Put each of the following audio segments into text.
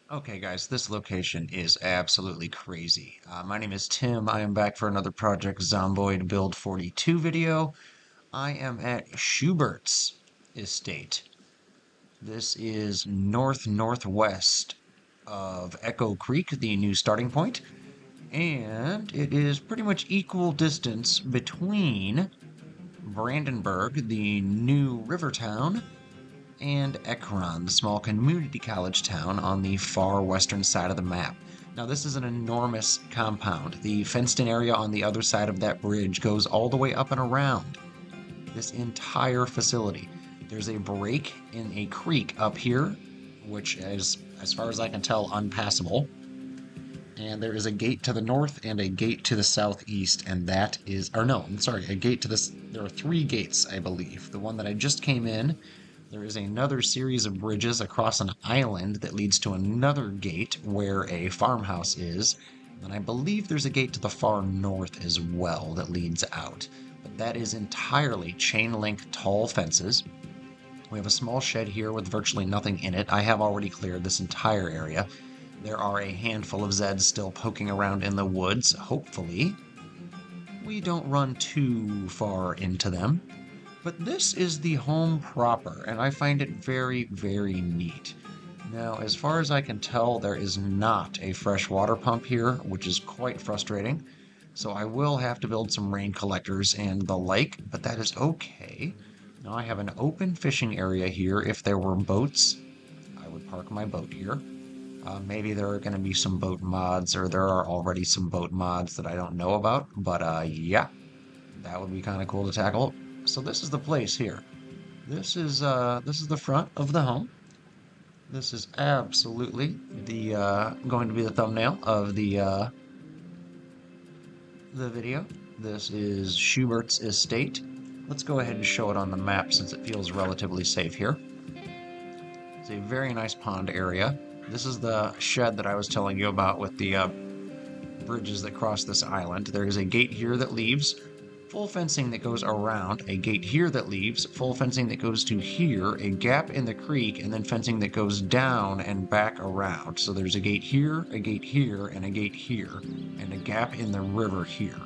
Okay, guys, this location is absolutely crazy. My name is Tim. I am back for another Project Zomboid Build 42 video. I am at Schubert's estate. This is north-northwest of Echo Creek, the new starting point, and it is pretty much equal distance between Brandenburg, the new river town, and Ekron, the small community college town on the far western side of the map. Now, this is an enormous compound. The fenced in area on the other side of that bridge goes all the way up and around this entire facility. There's a break in a creek up here, which is, as far as I can tell, unpassable. And there is a gate to the north and a gate to the southeast, and that is, or no, I'm sorry, a gate to this. There are three gates, I believe. The one that I just came in, there is another series of bridges across an island that leads to another gate where a farmhouse is. And I believe there's a gate to the far north as well that leads out. But that is entirely chain link tall fences. We have a small shed here with virtually nothing in it. I have already cleared this entire area. There are a handful of Zeds still poking around in the woods. Hopefully, we don't run too far into them. But this is the home proper, and I find it very, very neat. Now, as far as I can tell, there is not a fresh water pump here, which is quite frustrating. So I will have to build some rain collectors and the like, but that is okay. Now I have an open fishing area here. If there were boats, I would park my boat here. Maybe there are going to be some boat mods, or there are already some boat mods that I don't know about, but yeah, that would be kind of cool to tackle. So this is the place here. This is the front of the home. This is absolutely the going to be the thumbnail of the video. This is Schubert's estate. Let's go ahead and show it on the map since it feels relatively safe here. It's a very nice pond area. This is the shed that I was telling you about with the bridges that cross this island. There is a gate here that leaves, full fencing that goes around, a gate here that leaves, full fencing that goes to here, a gap in the creek, and then fencing that goes down and back around. So there's a gate here, a gate here, and a gate here, and a gap in the river here.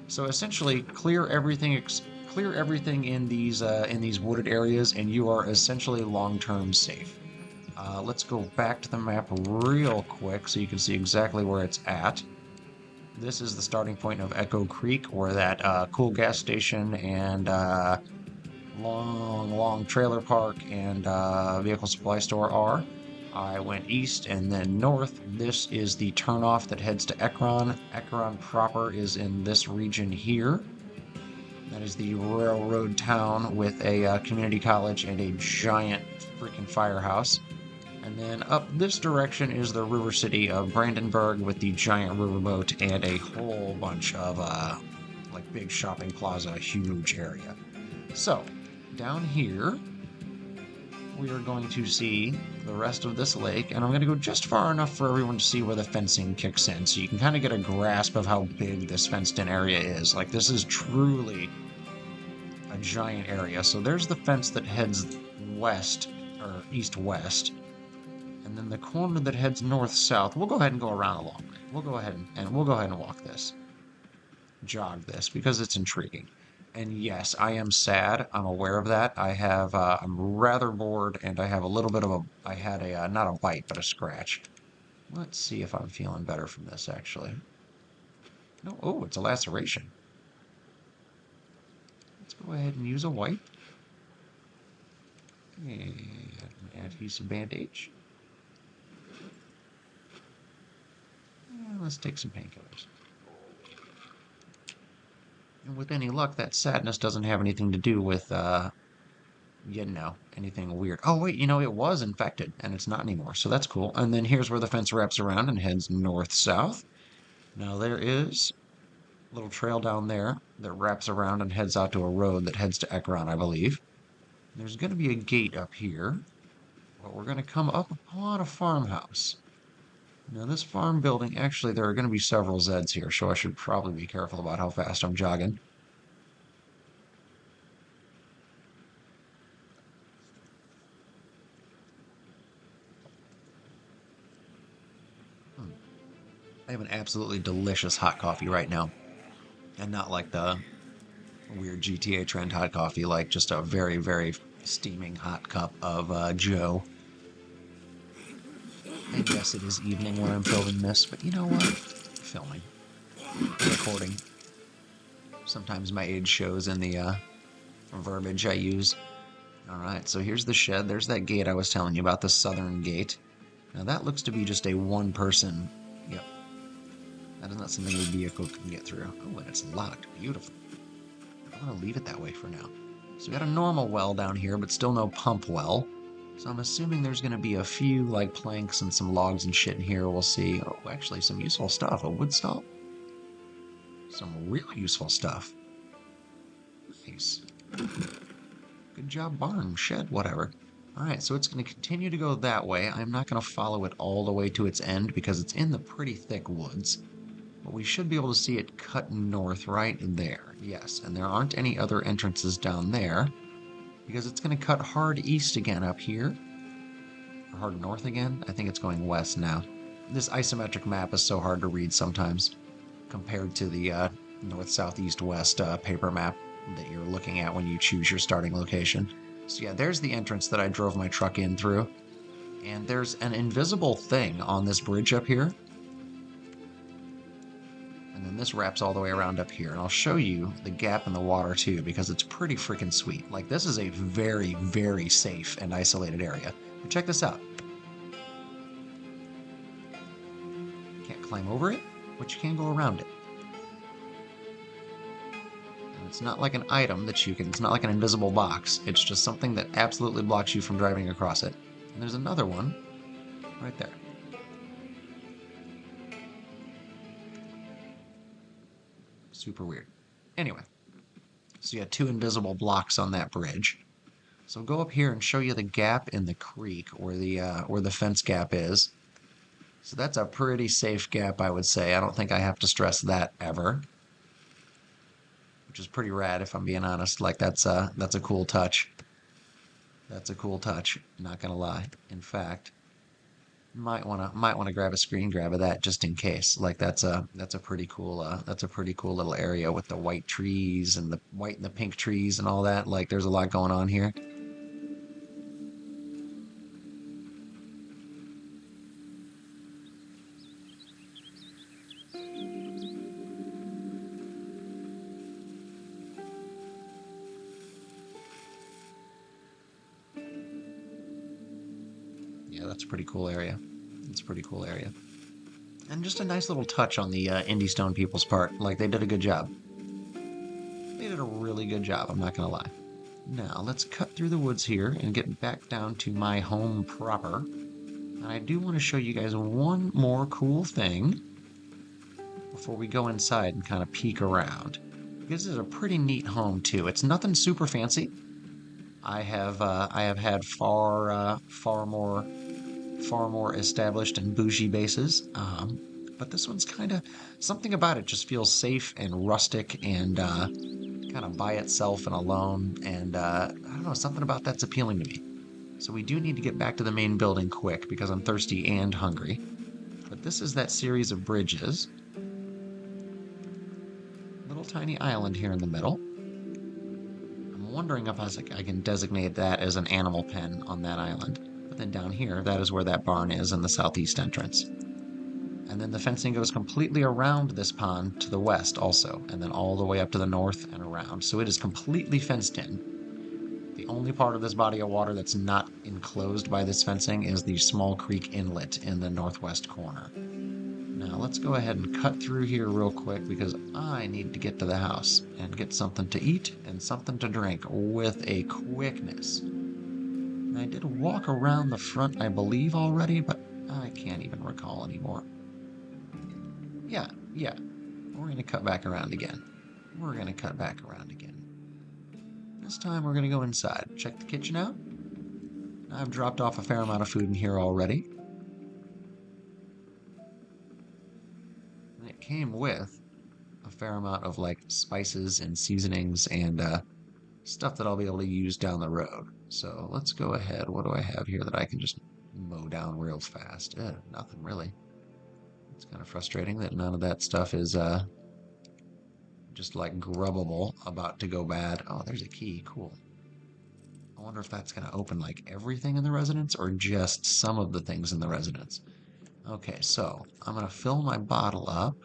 So essentially, clear everything in these wooded areas, and you are essentially long-term safe. Let's go back to the map real quick so you can see exactly where it's at. This is the starting point of Echo Creek, where that cool gas station and long trailer park and vehicle supply store are. I went east and then north. This is the turnoff that heads to Ekron. Ekron proper is in this region here. That is the railroad town with a community college and a giant freaking firehouse. And then up this direction is the river city of Brandenburg with the giant riverboat and a whole bunch of like big shopping plaza, huge area. So down here we are going to see the rest of this lake, and I'm going to go just far enough for everyone to see where the fencing kicks in, so you can kind of get a grasp of how big this fenced-in area is. Like, this is truly a giant area. So there's the fence that heads west, or east-west, and then the corner that heads north-south. We'll go ahead and go around a long way. We'll go ahead and walk this, jog this, because it's intriguing. And yes, I am sad. I'm aware of that. I'm rather bored, and I have a little bit of I had a, not a bite, but a scratch. Let's see if I'm feeling better from this, actually. No, oh, it's a laceration. Let's go ahead and use a wipe. And adhesive bandage. And let's take some painkillers. And with any luck, that sadness doesn't have anything to do with, anything weird. Oh, wait, it was infected, and it's not anymore, so that's cool. And then here's where the fence wraps around and heads north-south. Now there is a little trail down there that wraps around and heads out to a road that heads to Ekron, I believe. There's going to be a gate up here, but we're going to come up upon a farmhouse. Now, this farm building, actually, there are going to be several Zeds here, so I should probably be careful about how fast I'm jogging. I have an absolutely delicious hot coffee right now, and not like the weird GTA trend hot coffee, like just a very, very steaming hot cup of Joe. And yes, it is evening when I'm filming this, but you know what? Filming, recording. Sometimes my age shows in the verbiage I use. All right, so here's the shed. There's that gate I was telling you about, the southern gate. Now that looks to be just a one-person. Yep, that is not something a vehicle can get through. Oh, and it's locked. Beautiful. I'm gonna leave it that way for now. So we got a normal well down here, but still no pump well. So I'm assuming there's gonna be a few like planks and some logs and shit in here. We'll see. Oh, actually some useful stuff. A wood stall. Some real useful stuff. Nice. Good job, barn, shed, whatever. All right, so it's going to continue to go that way. I'm not going to follow it all the way to its end because it's in the pretty thick woods. But we should be able to see it cut north right there. Yes, and there aren't any other entrances down there because it's going to cut hard east again up here. Or hard north again? I think it's going west now. This isometric map is so hard to read sometimes compared to the north, south, east, west paper map that you're looking at when you choose your starting location. So yeah, there's the entrance that I drove my truck in through. And there's an invisible thing on this bridge up here. And then this wraps all the way around up here. And I'll show you the gap in the water too, because it's pretty freaking sweet. Like, this is a very, very safe and isolated area. But check this out. Can't climb over it, but you can go around it. It's not like an item that you can, it's not like an invisible box. It's just something that absolutely blocks you from driving across it. And there's another one right there. Super weird. Anyway, so you got two invisible blocks on that bridge. So go up here and show you the gap in the creek where the fence gap is. So that's a pretty safe gap, I would say. I don't think I have to stress that ever. Which is pretty rad if I'm being honest. Like, that's a cool touch. That's a cool touch, not gonna lie. In fact, might wanna grab a screen grab of that just in case. Like, that's a pretty cool little area with the white trees and the white and the pink trees and all that. Like, there's a lot going on here. Yeah, that's a pretty cool area. It's a pretty cool area. And just a nice little touch on the Indie Stone people's part. Like, they did a good job. They did a really good job, I'm not gonna lie. Now, let's cut through the woods here and get back down to my home proper. And I do want to show you guys one more cool thing before we go inside and kind of peek around. This is a pretty neat home, too. It's nothing super fancy. I have had far more established and bougie bases. But this one's kind of, something about it just feels safe and rustic and kind of by itself and alone. And I don't know, something about that's appealing to me. So we do need to get back to the main building quick because I'm thirsty and hungry. But this is that series of bridges. Little tiny island here in the middle. I'm wondering if I can designate that as an animal pen on that island. But then down here, that is where that barn is in the southeast entrance. And then the fencing goes completely around this pond to the west also, and then all the way up to the north and around. So it is completely fenced in. The only part of this body of water that's not enclosed by this fencing is the small creek inlet in the northwest corner. Now let's go ahead and cut through here real quick because I need to get to the house and get something to eat and something to drink with a quickness. And I did walk around the front, I believe, already, but I can't even recall anymore. Yeah. We're going to cut back around again. This time we're going to go inside. Check the kitchen out. I've dropped off a fair amount of food in here already. And it came with a fair amount of, like, spices and seasonings and stuff that I'll be able to use down the road. So let's go ahead. What do I have here that I can just mow down real fast? Nothing really. It's kind of frustrating that none of that stuff is just like grubbable, about to go bad. Oh, there's a key. Cool. I wonder if that's going to open like everything in the residence or just some of the things in the residence. Okay, so I'm going to fill my bottle up.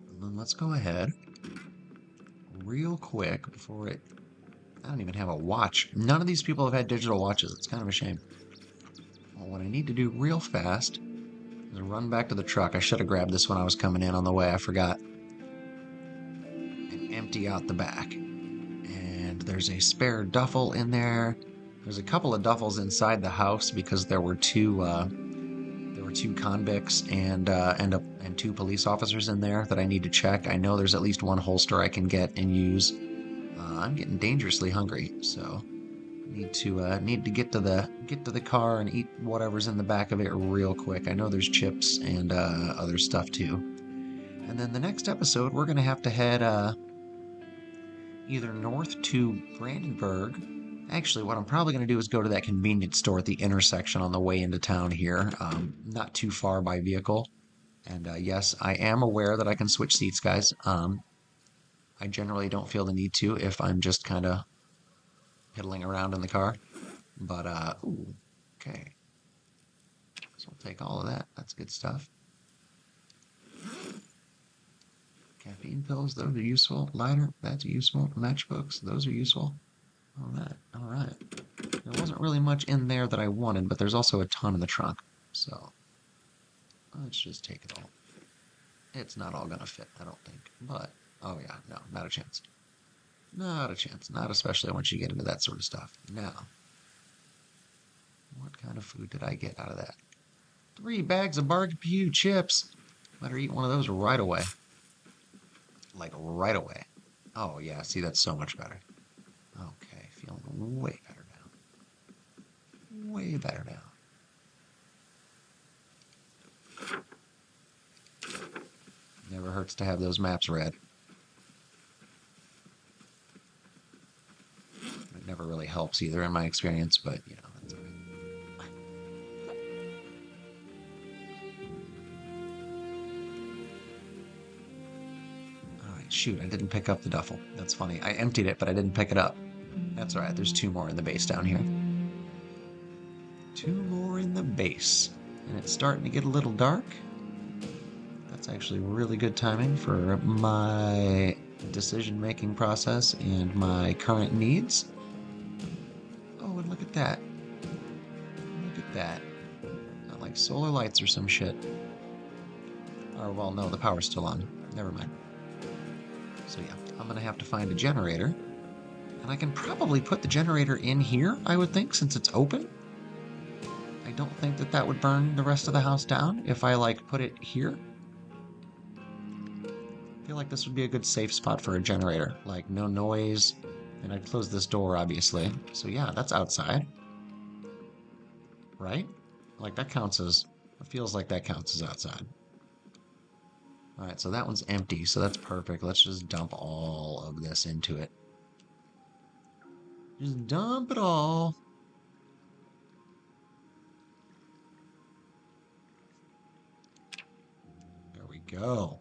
And then let's go ahead real quick before it... I don't even have a watch. None of these people have had digital watches. It's kind of a shame. Well, what I need to do real fast is run back to the truck. I should have grabbed this when I was coming in on the way. I forgot. And empty out the back. And there's a spare duffel in there. There's a couple of duffels inside the house because there were two convicts and two police officers in there that I need to check. I know there's at least one holster I can get and use. I'm getting dangerously hungry, so need to get to the car and eat whatever's in the back of it real quick. I know there's chips and other stuff too. And then the next episode, we're gonna have to head either north to Brandenburg. Actually, what I'm probably going to do is go to that convenience store at the intersection on the way into town here, not too far by vehicle. And yes, I am aware that I can switch seats, guys. I generally don't feel the need to if I'm just kind of piddling around in the car. But, ooh, okay. So we'll take all of that. That's good stuff. Caffeine pills, those are useful. Lighter, that's useful. Matchbooks, those are useful. All right, all right. There wasn't really much in there that I wanted, but there's also a ton in the trunk. So let's just take it all. It's not all gonna fit, I don't think. But, oh yeah, no, not a chance. Not a chance. Not especially once you get into that sort of stuff. Now, what kind of food did I get out of that? 3 bags of barbecue chips. Better eat one of those right away. Like right away. Oh yeah, see, that's so much better. Okay, feeling way better now. Way better now. Never hurts to have those maps read. It never really helps either in my experience, but you know, that's all right. Alright, shoot, I didn't pick up the duffel. That's funny. I emptied it, but I didn't pick it up. That's alright, there's 2 more in the base down here. 2 more in the base. And it's starting to get a little dark. That's actually really good timing for my decision-making process and my current needs. Oh, and look at that. Look at that. Not like solar lights or some shit. Or, well, no, the power's still on. Never mind. So yeah, I'm gonna have to find a generator. And I can probably put the generator in here, I would think, since it's open. I don't think that that would burn the rest of the house down if I, like, put it here. I feel like this would be a good safe spot for a generator. Like, no noise. And I'd close this door, obviously. So yeah, that's outside. Right? Like, that counts as... It feels like that counts as outside. Alright, so that one's empty, so that's perfect. Let's just dump all of this into it. Just dump it all. There we go.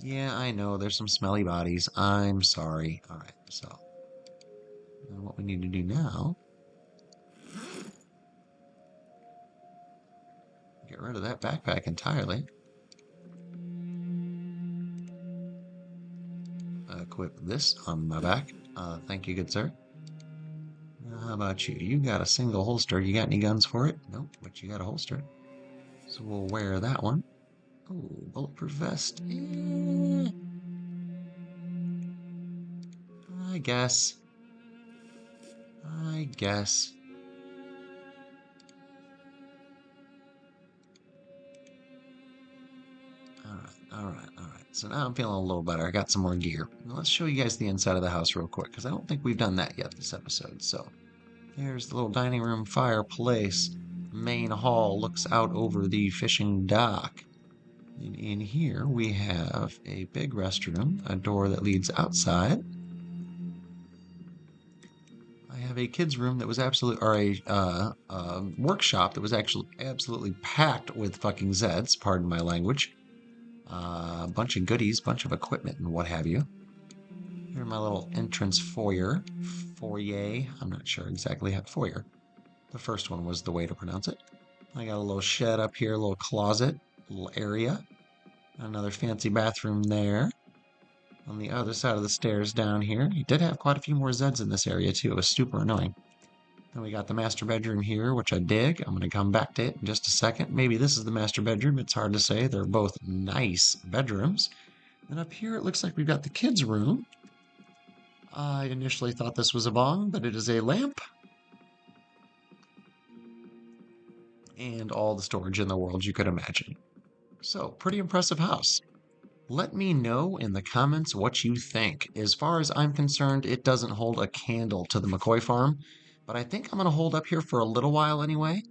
Yeah, I know, there's some smelly bodies. I'm sorry. Alright, so... And what we need to do now... Get rid of that backpack entirely. Equip this on my back. Thank you, good sir. How about you? You got a single holster. You got any guns for it? Nope, but you got a holster. So we'll wear that one. Oh, bulletproof vest. I guess. I guess. Alright. So now I'm feeling a little better. I got some more gear. Now let's show you guys the inside of the house real quick, because I don't think we've done that yet this episode. So, there's the little dining room fireplace. Main hall looks out over the fishing dock. And in here we have a big restroom, a door that leads outside. have a kids' room that was or a workshop that was actually absolutely packed with fucking Zeds, pardon my language. A bunch of goodies, bunch of equipment and what have you. Here's my little entrance foyer. Foyer. I'm not sure exactly how. Foyer. The first one was the way to pronounce it. I got a little shed up here, a little closet, a little area. Another fancy bathroom there. On the other side of the stairs down here. You did have quite a few more Zeds in this area too. It was super annoying. Then we got the master bedroom here, which I dig. I'm going to come back to it in just a second. Maybe this is the master bedroom. It's hard to say. They're both nice bedrooms. And up here, it looks like we've got the kids' room. I initially thought this was a bong, but it is a lamp. And all the storage in the world you could imagine. So, pretty impressive house. Let me know in the comments what you think. As far as I'm concerned, it doesn't hold a candle to the McCoy farm, but I think I'm going to hold up here for a little while anyway,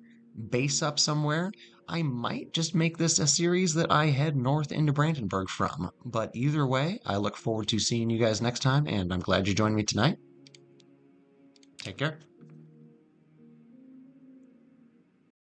base up somewhere. I might just make this a series that I head north into Brandenburg from, but either way, I look forward to seeing you guys next time, and I'm glad you joined me tonight. Take care.